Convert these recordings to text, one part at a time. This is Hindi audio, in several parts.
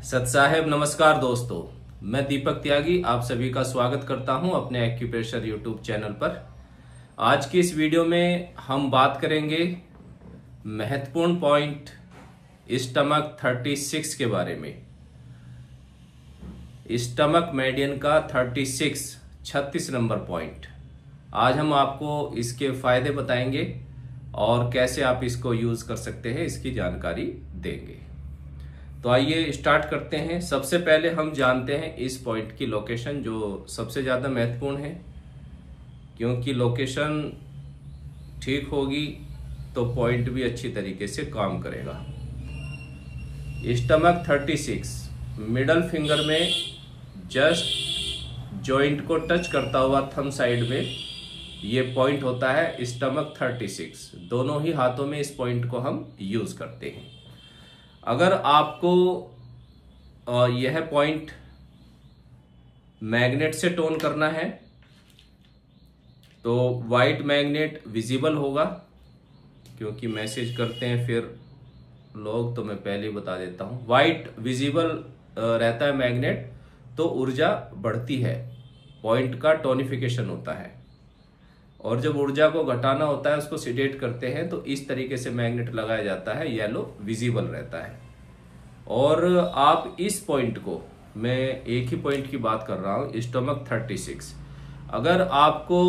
सत साहेब नमस्कार दोस्तों। मैं दीपक त्यागी आप सभी का स्वागत करता हूं अपने एक्यूप्रेशर यूट्यूब चैनल पर। आज की इस वीडियो में हम बात करेंगे महत्वपूर्ण पॉइंट स्टमक 36 के बारे में। स्टमक मेडियन का 36 नंबर पॉइंट। आज हम आपको इसके फायदे बताएंगे और कैसे आप इसको यूज कर सकते हैं इसकी जानकारी देंगे। तो आइए स्टार्ट करते हैं। सबसे पहले हम जानते हैं इस पॉइंट की लोकेशन, जो सबसे ज़्यादा महत्वपूर्ण है, क्योंकि लोकेशन ठीक होगी तो पॉइंट भी अच्छी तरीके से काम करेगा। स्टमक 36 मिडल फिंगर में जस्ट जॉइंट को टच करता हुआ थंब साइड में ये पॉइंट होता है स्टमक 36। दोनों ही हाथों में इस पॉइंट को हम यूज करते हैं। अगर आपको यह पॉइंट मैग्नेट से टोन करना है तो वाइट मैग्नेट विजिबल होगा, क्योंकि मैसेज करते हैं फिर लोग, तो मैं पहले ही बता देता हूं। वाइट विजिबल रहता है मैग्नेट तो ऊर्जा बढ़ती है, पॉइंट का टोनिफिकेशन होता है। और जब ऊर्जा को घटाना होता है, उसको सिडेट करते हैं, तो इस तरीके से मैग्नेट लगाया जाता है, येलो विजिबल रहता है। और आप इस पॉइंट को, मैं एक ही पॉइंट की बात कर रहा हूं, स्टमक 36, अगर आपको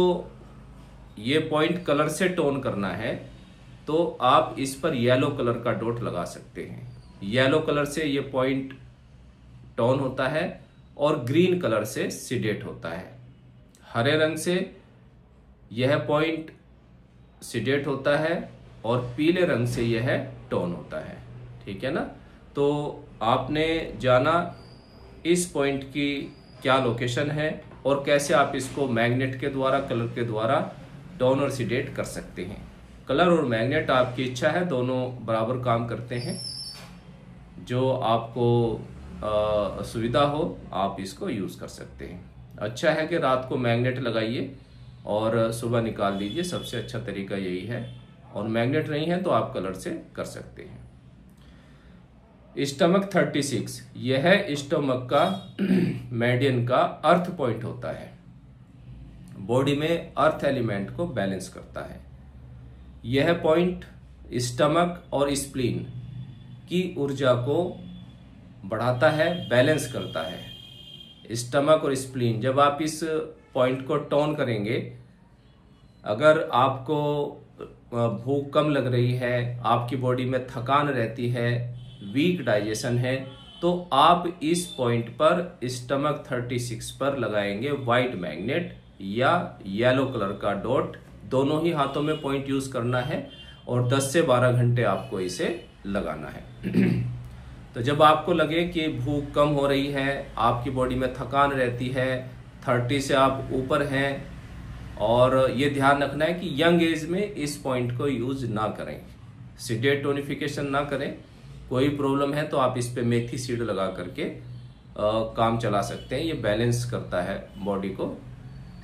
ये पॉइंट कलर से टोन करना है तो आप इस पर येलो कलर का डॉट लगा सकते हैं। येलो कलर से ये पॉइंट टोन होता है और ग्रीन कलर से सिडेट होता है। हरे रंग से यह पॉइंट सिडेट होता है और पीले रंग से यह टोन होता है। ठीक है ना। तो आपने जाना इस पॉइंट की क्या लोकेशन है और कैसे आप इसको मैग्नेट के द्वारा, कलर के द्वारा टोन और सिडेट कर सकते हैं। कलर और मैग्नेट आपकी इच्छा है, दोनों बराबर काम करते हैं। जो आपको सुविधा हो आप इसको यूज कर सकते हैं। अच्छा है कि रात को मैग्नेट लगाइए और सुबह निकाल दीजिए, सबसे अच्छा तरीका यही है। और मैग्नेट नहीं है तो आप कलर से कर सकते हैं। स्टमक 36 यह स्टमक का मेडियन का अर्थ पॉइंट होता है। बॉडी में अर्थ एलिमेंट को बैलेंस करता है। यह पॉइंट स्टमक और स्प्लीन की ऊर्जा को बढ़ाता है, बैलेंस करता है। स्टमक और स्प्लीन, जब आप इस पॉइंट को टोन करेंगे, अगर आपको भूख कम लग रही है, आपकी बॉडी में थकान रहती है, वीक डाइजेशन है, तो आप इस पॉइंट पर स्टमक 36 पर लगाएंगे वाइट मैग्नेट या येलो कलर का डॉट। दोनों ही हाथों में पॉइंट यूज करना है और 10 से 12 घंटे आपको इसे लगाना है। तो जब आपको लगे कि भूख कम हो रही है, आपकी बॉडी में थकान रहती है, 30 से आप ऊपर हैं, और ये ध्यान रखना है कि यंग एज में इस पॉइंट को यूज ना करें, सिडेट टोनिफिकेशन ना करें। कोई प्रॉब्लम है तो आप इस पे मेथी सीड लगा करके काम चला सकते हैं। ये बैलेंस करता है बॉडी को।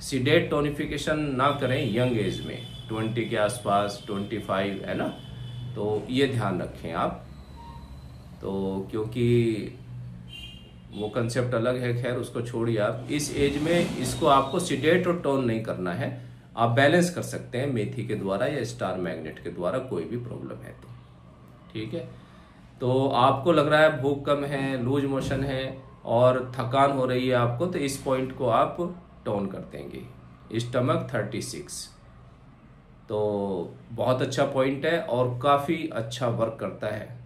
सिडेट टोनिफिकेशन ना करें यंग एज में, 20 के आसपास, 25 है ना, तो ये ध्यान रखें आप। तो क्योंकि वो कंसेप्ट अलग है, खैर उसको छोड़िए आप। इस एज में इसको आपको सिडेट और टोन नहीं करना है, आप बैलेंस कर सकते हैं मेथी के द्वारा या स्टार मैग्नेट के द्वारा, कोई भी प्रॉब्लम है तो। ठीक है। तो आपको लग रहा है भूख कम है, लूज मोशन है और थकान हो रही है आपको, तो इस पॉइंट को आप टोन कर देंगे, स्टमक 36। तो बहुत अच्छा पॉइंट है और काफ़ी अच्छा वर्क करता है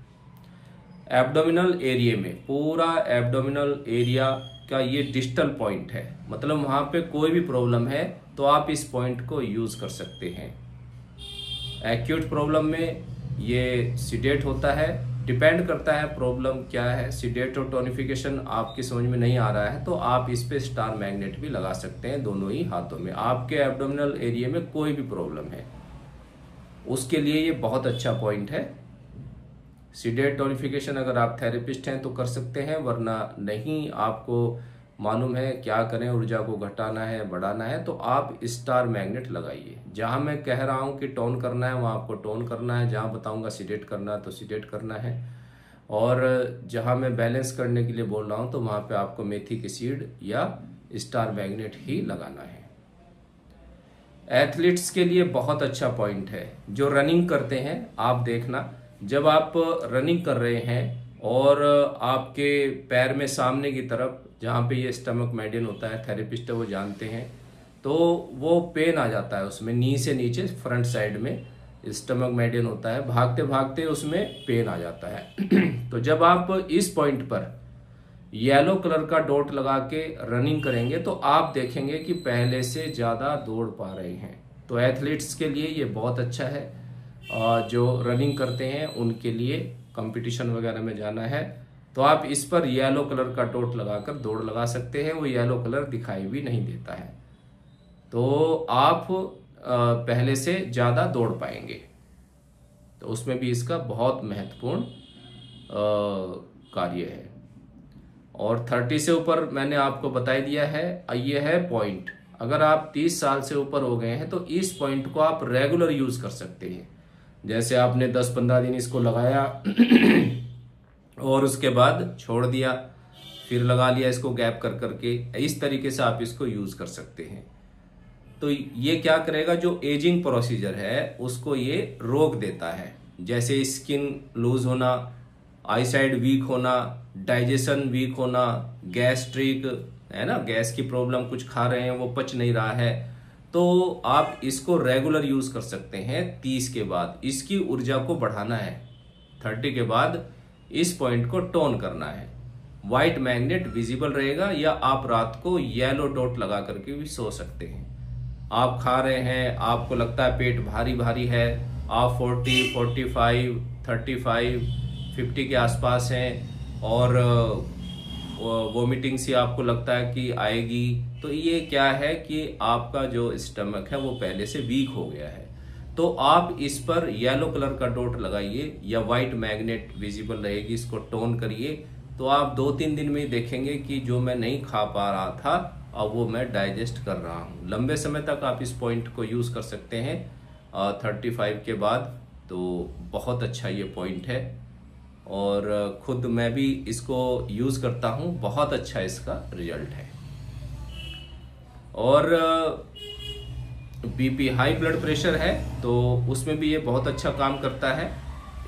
एब्डोमिनल एरिया में। पूरा एब्डोमिनल एरिया का ये डिस्टल पॉइंट है, मतलब वहाँ पे कोई भी प्रॉब्लम है तो आप इस पॉइंट को यूज कर सकते हैं। एक्यूट प्रॉब्लम में ये सिडेट होता है, डिपेंड करता है प्रॉब्लम क्या है। सिडेट और टोनिफिकेशन आपकी समझ में नहीं आ रहा है तो आप इस पे स्टार मैग्नेट भी लगा सकते हैं दोनों ही हाथों में। आपके एब्डोमिनल एरिया में कोई भी प्रॉब्लम है उसके लिए ये बहुत अच्छा पॉइंट है। सिडेट टोनिफिकेशन अगर आप थेरेपिस्ट हैं तो कर सकते हैं, वरना नहीं, आपको मालूम है क्या करें, ऊर्जा को घटाना है, बढ़ाना है, तो आप स्टार मैग्नेट लगाइए। जहां मैं कह रहा हूं कि टोन करना है वहां आपको टोन करना है, जहां बताऊंगा सिडेट करना है तो सिडेट करना है। और जहां मैं बैलेंस करने के लिए बोल रहा हूं तो वहां पे आपको मेथी की सीड या स्टार मैग्नेट ही लगाना है। एथलीट्स के लिए बहुत अच्छा पॉइंट है। जो रनिंग करते हैं, आप देखना, जब आप रनिंग कर रहे हैं और आपके पैर में सामने की तरफ जहाँ पे ये स्टमक मेडियन होता है, थेरेपिस्ट है वो जानते हैं, तो वो पेन आ जाता है उसमें, नी से नीचे फ्रंट साइड में स्टमक मेडियन होता है, भागते भागते उसमें पेन आ जाता है। तो जब आप इस पॉइंट पर येलो कलर का डॉट लगा के रनिंग करेंगे तो आप देखेंगे कि पहले से ज्यादा दौड़ पा रहे हैं। तो एथलीट्स के लिए ये बहुत अच्छा है, जो रनिंग करते हैं उनके लिए, कंपटीशन वगैरह में जाना है तो आप इस पर येलो कलर का डॉट लगाकर दौड़ लगा सकते हैं। वो येलो कलर दिखाई भी नहीं देता है, तो आप पहले से ज्यादा दौड़ पाएंगे। तो उसमें भी इसका बहुत महत्वपूर्ण कार्य है। और 30 से ऊपर मैंने आपको बता दिया है। ये है पॉइंट। अगर आप 30 साल से ऊपर हो गए हैं तो इस पॉइंट को आप रेगुलर यूज कर सकते हैं। जैसे आपने 10-15 दिन इसको लगाया और उसके बाद छोड़ दिया, फिर लगा लिया इसको गैप कर करके, इस तरीके से आप इसको यूज कर सकते हैं। तो ये क्या करेगा, जो एजिंग प्रोसीजर है उसको ये रोक देता है। जैसे स्किन लूज होना, आईसाइड वीक होना, डाइजेशन वीक होना, गैस्ट्रिक है ना, गैस की प्रॉब्लम, कुछ खा रहे हैं वो पच नहीं रहा है, तो आप इसको रेगुलर यूज कर सकते हैं। 30 के बाद इसकी ऊर्जा को बढ़ाना है, 30 के बाद इस पॉइंट को टोन करना है। व्हाइट मैग्नेट विजिबल रहेगा, या आप रात को येलो डॉट लगा करके भी सो सकते हैं। आप खा रहे हैं, आपको लगता है पेट भारी भारी है, आप 40, 45, 35, 50 के आसपास हैं और वोमिटिंग सी आपको लगता है कि आएगी, तो ये क्या है कि आपका जो स्टमक है वो पहले से वीक हो गया है। तो आप इस पर येलो कलर का डॉट लगाइए या व्हाइट मैग्नेट विजिबल रहेगी, इसको टोन करिए, तो आप 2-3 दिन में ही देखेंगे कि जो मैं नहीं खा पा रहा था अब वो मैं डाइजेस्ट कर रहा हूँ। लंबे समय तक आप इस पॉइंट को यूज कर सकते हैं 35 के बाद, तो बहुत अच्छा ये पॉइंट है। और खुद मैं भी इसको यूज करता हूँ, बहुत अच्छा इसका रिजल्ट है। और बीपी, हाई ब्लड प्रेशर है तो उसमें भी ये बहुत अच्छा काम करता है।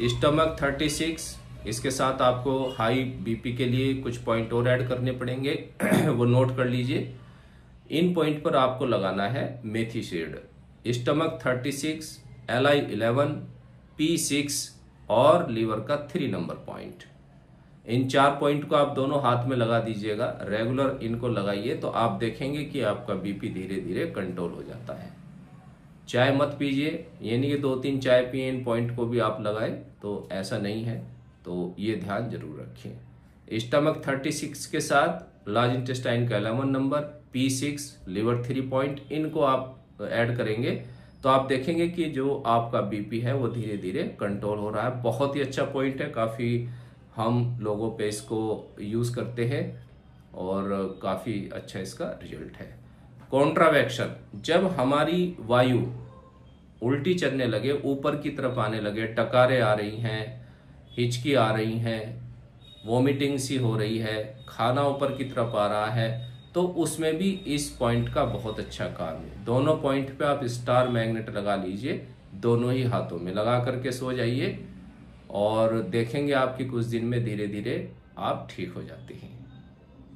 स्टमक 36, इसके साथ आपको हाई बीपी के लिए कुछ पॉइंट और ऐड करने पड़ेंगे वो नोट कर लीजिए। इन पॉइंट पर आपको लगाना है मेथी सीड। स्टमक 36, LI11, P6 और लीवर का 3 नंबर पॉइंट। इन 4 पॉइंट को आप दोनों हाथ में लगा दीजिएगा, रेगुलर इनको लगाइए, तो आप देखेंगे कि आपका बीपी धीरे धीरे कंट्रोल हो जाता है। चाय मत पीजिए, ये नहीं कि 2-3 चाय पिए इन पॉइंट को भी आप लगाए, तो ऐसा नहीं है, तो ये ध्यान जरूर रखिए। स्टमक 36 के साथ लार्ज इंटेस्टाइन का 11 नंबर, P6, लीवर 3 पॉइंट, इनको आप ऐड करेंगे तो आप देखेंगे कि जो आपका बीपी है वो धीरे धीरे कंट्रोल हो रहा है। बहुत ही अच्छा पॉइंट है, काफ़ी हम लोगों पे इसको यूज़ करते हैं और काफ़ी अच्छा इसका रिजल्ट है। कॉन्ट्रावेक्शन, जब हमारी वायु उल्टी चलने लगे, ऊपर की तरफ आने लगे, टकारे आ रही हैं, हिचकी आ रही हैं, वोमिटिंग सी हो रही है, खाना ऊपर की तरफ आ रहा है, तो उसमें भी इस पॉइंट का बहुत अच्छा काम है। दोनों पॉइंट पे आप स्टार मैग्नेट लगा लीजिए, दोनों ही हाथों में लगा करके सो जाइए और देखेंगे आपकी कुछ दिन में धीरे धीरे आप ठीक हो जाते हैं।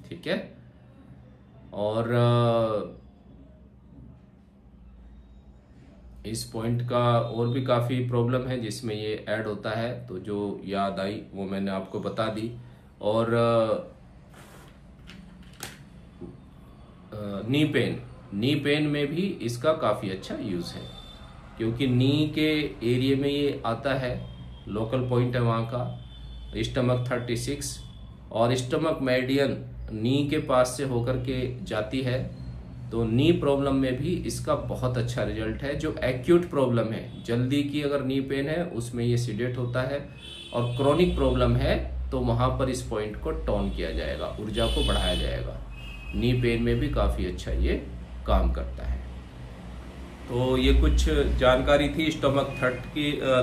ठीक है। और इस पॉइंट का और भी काफ़ी प्रॉब्लम है जिसमें ये ऐड होता है, तो जो याद आई वो मैंने आपको बता दी। और नी पेन में भी इसका काफ़ी अच्छा यूज़ है, क्योंकि नी के एरिया में ये आता है, लोकल पॉइंट है वहाँ का। स्टमक 36 और स्टमक मेडियन नी के पास से होकर के जाती है, तो नी प्रॉब्लम में भी इसका बहुत अच्छा रिजल्ट है। जो एक्यूट प्रॉब्लम है, जल्दी की अगर नी पेन है, उसमें ये सीडेट होता है, और क्रोनिक प्रॉब्लम है तो वहाँ पर इस पॉइंट को टोन किया जाएगा, ऊर्जा को बढ़ाया जाएगा। नी पेन में भी काफ़ी अच्छा ये काम करता है। तो ये कुछ जानकारी थी स्टमक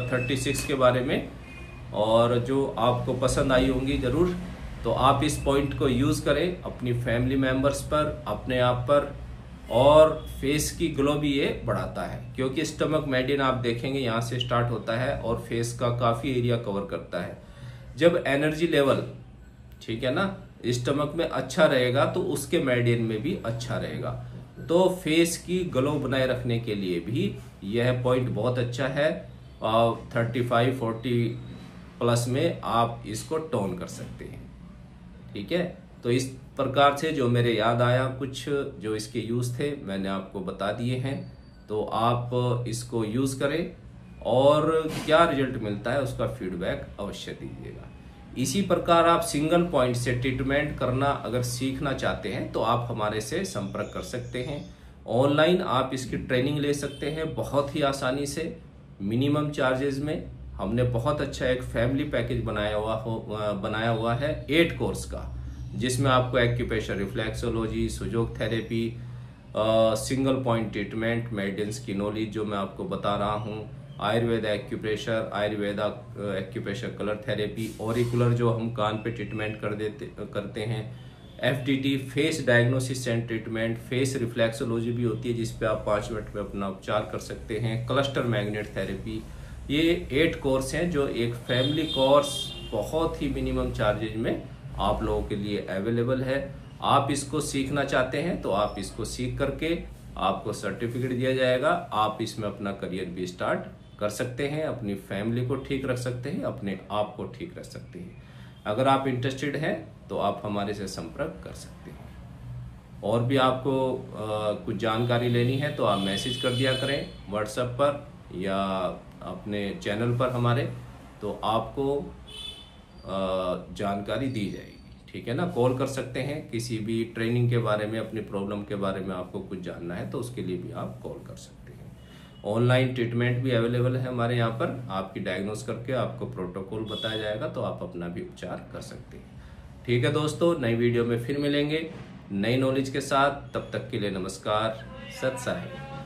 36 के बारे में। और जो आपको पसंद आई होंगी ज़रूर। तो आप इस पॉइंट को यूज़ करें अपनी फैमिली मेम्बर्स पर, अपने आप पर, और फेस की ग्लो भी ये बढ़ाता है, क्योंकि स्टमक मेरिडियन आप देखेंगे यहाँ से स्टार्ट होता है और फेस का काफ़ी एरिया कवर करता है। जब एनर्जी लेवल, ठीक है ना, स्टमक में अच्छा रहेगा तो उसके मेरिडियन में भी अच्छा रहेगा। तो फेस की ग्लो बनाए रखने के लिए भी यह पॉइंट बहुत अच्छा है। 35-40 प्लस में आप इसको टोन कर सकते हैं, ठीक है। तो इस प्रकार से जो मेरे याद आया, कुछ जो इसके यूज़ थे मैंने आपको बता दिए हैं। तो आप इसको यूज़ करें और क्या रिजल्ट मिलता है उसका फीडबैक अवश्य दीजिएगा। इसी प्रकार आप सिंगल पॉइंट से ट्रीटमेंट करना अगर सीखना चाहते हैं तो आप हमारे से संपर्क कर सकते हैं। ऑनलाइन आप इसकी ट्रेनिंग ले सकते हैं बहुत ही आसानी से, मिनिमम चार्जेस में। हमने बहुत अच्छा एक फैमिली पैकेज बनाया हुआ है 8 कोर्स का, जिसमें आपको acupressure, reflexology, सुजोग therapy, single point treatment, medicine की नॉलेज जो मैं आपको बता रहा हूँ, Ayurveda acupressure, Ayurveda acupressure colour therapy, auricular जो हम कान पे ट्रीटमेंट करते हैं, FDT face diagnosis and treatment, face reflexology भी होती है जिस पे आप 5 मिनट में अपना उपचार कर सकते हैं, क्लस्टर मैग्नेट थेरेपी। ये 8 कोर्स हैं जो एक फैमिली कोर्स बहुत ही मिनिमम चार्जेज में आप लोगों के लिए अवेलेबल है। आप इसको सीखना चाहते हैं तो आप इसको सीख करके आपको सर्टिफिकेट दिया जाएगा। आप इसमें अपना करियर भी स्टार्ट कर सकते हैं, अपनी फैमिली को ठीक रख सकते हैं, अपने आप को ठीक रख सकते हैं। अगर आप इंटरेस्टेड हैं तो आप हमारे से संपर्क कर सकते हैं। और भी आपको कुछ जानकारी लेनी है तो आप मैसेज कर दिया करें व्हाट्सएप पर या अपने चैनल पर हमारे, तो आपको जानकारी दी जाएगी, ठीक है ना। कॉल कर सकते हैं किसी भी ट्रेनिंग के बारे में, अपनी प्रॉब्लम के बारे में आपको कुछ जानना है तो उसके लिए भी आप कॉल कर सकते हैं। ऑनलाइन ट्रीटमेंट भी अवेलेबल है हमारे यहाँ पर, आपकी डायग्नोस करके आपको प्रोटोकॉल बताया जाएगा तो आप अपना भी उपचार कर सकते हैं। ठीक है दोस्तों, नई वीडियो में फिर मिलेंगे नई नॉलेज के साथ। तब तक के लिए नमस्कार, सत साई।